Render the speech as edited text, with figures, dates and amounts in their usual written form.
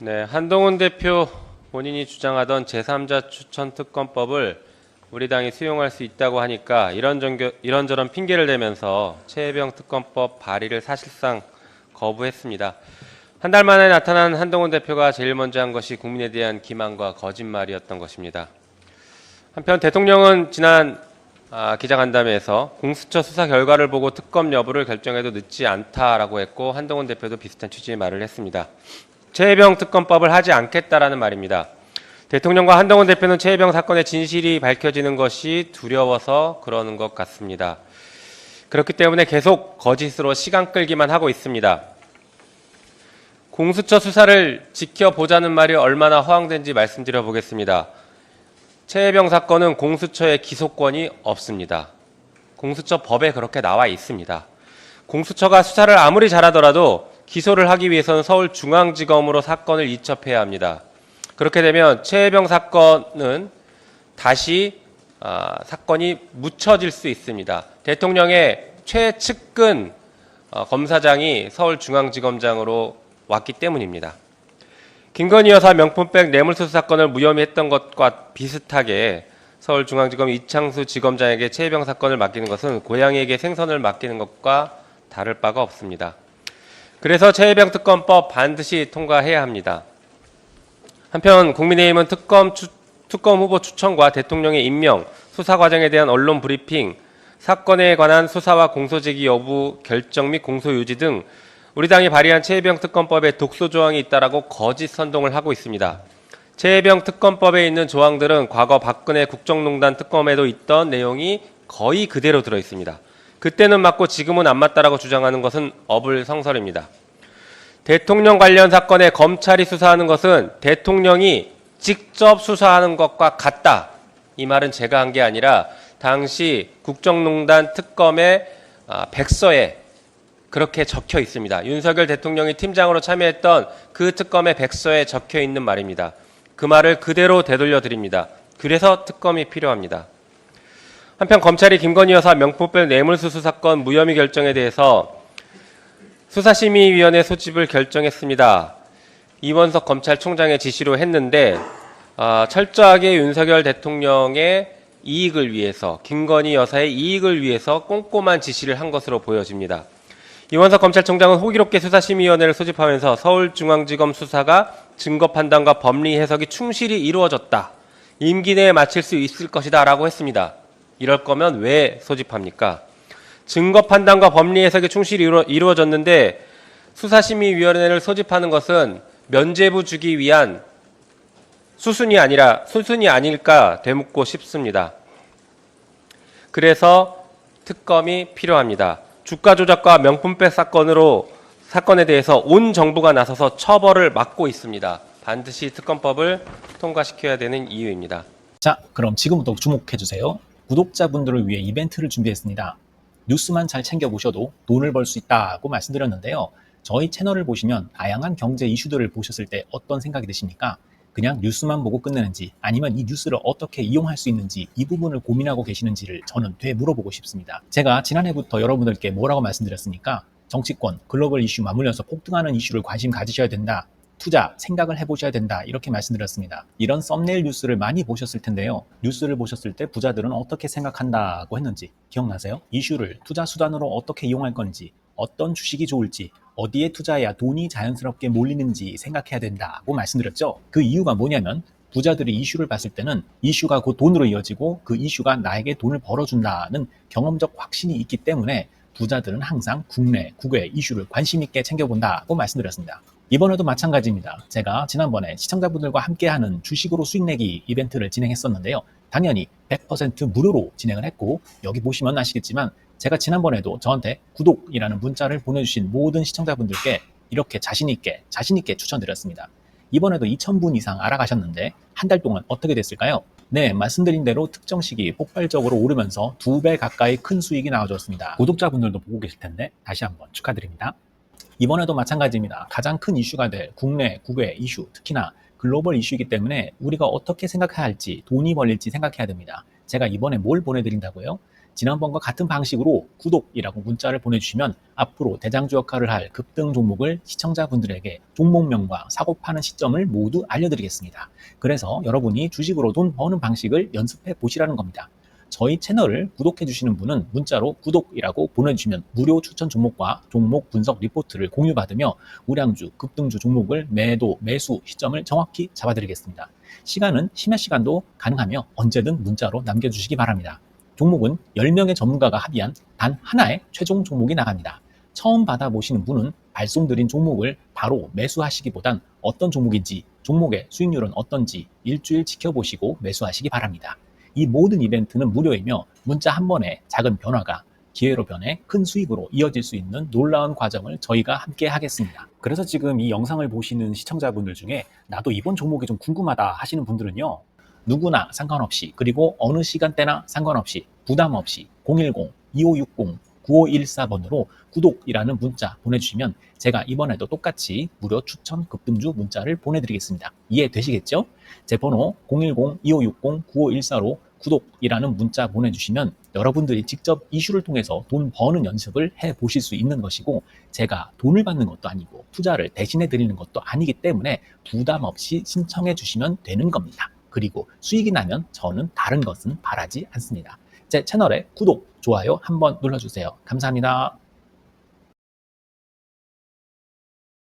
네, 한동훈 대표 본인이 주장하던 제3자 추천 특검법을 우리 당이 수용할 수 있다고 하니까 이런저런 핑계를 대면서 최혜병 특검법 발의를 사실상 거부했습니다. 한 달 만에 나타난 한동훈 대표가 제일 먼저 한 것이 국민에 대한 기만과 거짓말이었던 것입니다. 한편 대통령은 지난 기자간담회에서 공수처 수사 결과를 보고 특검 여부를 결정해도 늦지 않다라고 했고, 한동훈 대표도 비슷한 취지의 말을 했습니다. 최혜병 특검법을 하지 않겠다라는 말입니다. 대통령과 한동훈 대표는 최혜병 사건의 진실이 밝혀지는 것이 두려워서 그러는 것 같습니다. 그렇기 때문에 계속 거짓으로 시간 끌기만 하고 있습니다. 공수처 수사를 지켜보자는 말이 얼마나 허황된지 말씀드려 보겠습니다. 최혜병 사건은 공수처의 기소권이 없습니다. 공수처 법에 그렇게 나와 있습니다. 공수처가 수사를 아무리 잘하더라도 기소를 하기 위해서는 서울중앙지검으로 사건을 이첩해야 합니다. 그렇게 되면 최혜병 사건은 다시 사건이 묻혀질 수 있습니다. 대통령의 최측근 검사장이 서울중앙지검장으로 왔기 때문입니다. 김건희 여사 명품백 뇌물수수 사건을 무혐의 했던 것과 비슷하게 서울중앙지검 이창수 지검장에게 최혜병 사건을 맡기는 것은 고양이에게 생선을 맡기는 것과 다를 바가 없습니다. 그래서 최혜병 특검법 반드시 통과해야 합니다. 한편 국민의힘은 특검 후보 추천과 대통령의 임명, 수사 과정에 대한 언론 브리핑, 사건에 관한 수사와 공소제기 여부 결정 및 공소 유지 등 우리 당이 발의한 최혜병 특검법에 독소 조항이 있다라고 거짓 선동을 하고 있습니다. 최혜병 특검법에 있는 조항들은 과거 박근혜 국정농단 특검에도 있던 내용이 거의 그대로 들어 있습니다. 그때는 맞고 지금은 안 맞다라고 주장하는 것은 어불성설입니다. 대통령 관련 사건에 검찰이 수사하는 것은 대통령이 직접 수사하는 것과 같다. 이 말은 제가 한 게 아니라 당시 국정농단 특검의 백서에 그렇게 적혀 있습니다. 윤석열 대통령이 팀장으로 참여했던 그 특검의 백서에 적혀 있는 말입니다. 그 말을 그대로 되돌려 드립니다. 그래서 특검이 필요합니다. 한편 검찰이 김건희 여사 명품백 뇌물수수 사건 무혐의 결정에 대해서 수사심의위원회 소집을 결정했습니다. 이원석 검찰총장의 지시로 했는데 철저하게 윤석열 대통령의 이익을 위해서, 김건희 여사의 이익을 위해서 꼼꼼한 지시를 한 것으로 보여집니다. 이원석 검찰총장은 호기롭게 수사심의위원회를 소집하면서 서울중앙지검 수사가 증거 판단과 법리 해석이 충실히 이루어졌다. 임기 내에 마칠 수 있을 것이다 라고 했습니다. 이럴 거면 왜 소집합니까? 증거 판단과 법리 해석이 충실히 이루어졌는데 수사심의위원회를 소집하는 것은 면죄부 주기 위한 수순이 아닐까 되묻고 싶습니다. 그래서 특검이 필요합니다. 주가 조작과 명품백 사건에 대해서 온 정부가 나서서 처벌을 막고 있습니다. 반드시 특검법을 통과시켜야 되는 이유입니다. 자, 그럼 지금부터 주목해주세요. 구독자분들을 위해 이벤트를 준비했습니다. 뉴스만 잘 챙겨보셔도 돈을 벌 수 있다고 말씀드렸는데요. 저희 채널을 보시면 다양한 경제 이슈들을 보셨을 때 어떤 생각이 드십니까? 그냥 뉴스만 보고 끝내는지, 아니면 이 뉴스를 어떻게 이용할 수 있는지, 이 부분을 고민하고 계시는지를 저는 되물어보고 싶습니다. 제가 지난해부터 여러분들께 뭐라고 말씀드렸습니까? 정치권, 글로벌 이슈 맞물려서 폭등하는 이슈를 관심 가지셔야 된다. 투자, 생각을 해보셔야 된다. 이렇게 말씀드렸습니다. 이런 썸네일 뉴스를 많이 보셨을 텐데요. 뉴스를 보셨을 때 부자들은 어떻게 생각한다고 했는지 기억나세요? 이슈를 투자 수단으로 어떻게 이용할 건지, 어떤 주식이 좋을지, 어디에 투자해야 돈이 자연스럽게 몰리는지 생각해야 된다고 말씀드렸죠. 그 이유가 뭐냐면 부자들이 이슈를 봤을 때는 이슈가 곧 돈으로 이어지고 그 이슈가 나에게 돈을 벌어준다는 경험적 확신이 있기 때문에 부자들은 항상 국내, 국외 이슈를 관심 있게 챙겨본다고 말씀드렸습니다. 이번에도 마찬가지입니다. 제가 지난번에 시청자분들과 함께하는 주식으로 수익 내기 이벤트를 진행했었는데요. 당연히 100% 무료로 진행을 했고, 여기 보시면 아시겠지만 제가 지난번에도 저한테 구독이라는 문자를 보내주신 모든 시청자분들께 이렇게 자신있게 추천드렸습니다. 이번에도 2,000분 이상 알아가셨는데 한 달 동안 어떻게 됐을까요? 네, 말씀드린 대로 특정 시기 폭발적으로 오르면서 2배 가까이 큰 수익이 나와줬습니다. 구독자분들도 보고 계실 텐데 다시 한번 축하드립니다. 이번에도 마찬가지입니다. 가장 큰 이슈가 될 국내, 국외 이슈, 특히나 글로벌 이슈이기 때문에 우리가 어떻게 생각해야 할지, 돈이 벌릴지 생각해야 됩니다. 제가 이번에 뭘 보내드린다고요? 지난번과 같은 방식으로 구독이라고 문자를 보내주시면 앞으로 대장주 역할을 할 급등 종목을 시청자분들에게 종목명과 사고 파는 시점을 모두 알려드리겠습니다. 그래서 여러분이 주식으로 돈 버는 방식을 연습해 보시라는 겁니다. 저희 채널을 구독해 주시는 분은 문자로 구독이라고 보내주시면 무료 추천 종목과 종목 분석 리포트를 공유받으며 우량주, 급등주 종목을 매도, 매수 시점을 정확히 잡아드리겠습니다. 시간은 심야 시간도 가능하며 언제든 문자로 남겨주시기 바랍니다. 종목은 10명의 전문가가 합의한 단 하나의 최종 종목이 나갑니다. 처음 받아보시는 분은 발송드린 종목을 바로 매수하시기보단 어떤 종목인지, 종목의 수익률은 어떤지 일주일 지켜보시고 매수하시기 바랍니다. 이 모든 이벤트는 무료이며 문자 한 번에 작은 변화가 기회로 변해 큰 수익으로 이어질 수 있는 놀라운 과정을 저희가 함께 하겠습니다. 그래서 지금 이 영상을 보시는 시청자분들 중에 나도 이번 종목이 좀 궁금하다 하시는 분들은요, 누구나 상관없이, 그리고 어느 시간대나 상관없이 부담 없이 010-2560-9514번으로 구독이라는 문자 보내주시면 제가 이번에도 똑같이 무료 추천 급등주 문자를 보내드리겠습니다. 이해되시겠죠? 제 번호 010-2560-9514로 구독이라는 문자 보내주시면 여러분들이 직접 이슈를 통해서 돈 버는 연습을 해보실 수 있는 것이고, 제가 돈을 받는 것도 아니고 투자를 대신해 드리는 것도 아니기 때문에 부담 없이 신청해 주시면 되는 겁니다. 그리고 수익이 나면 저는 다른 것은 바라지 않습니다. 제 채널에 구독, 좋아요 한번 눌러주세요. 감사합니다.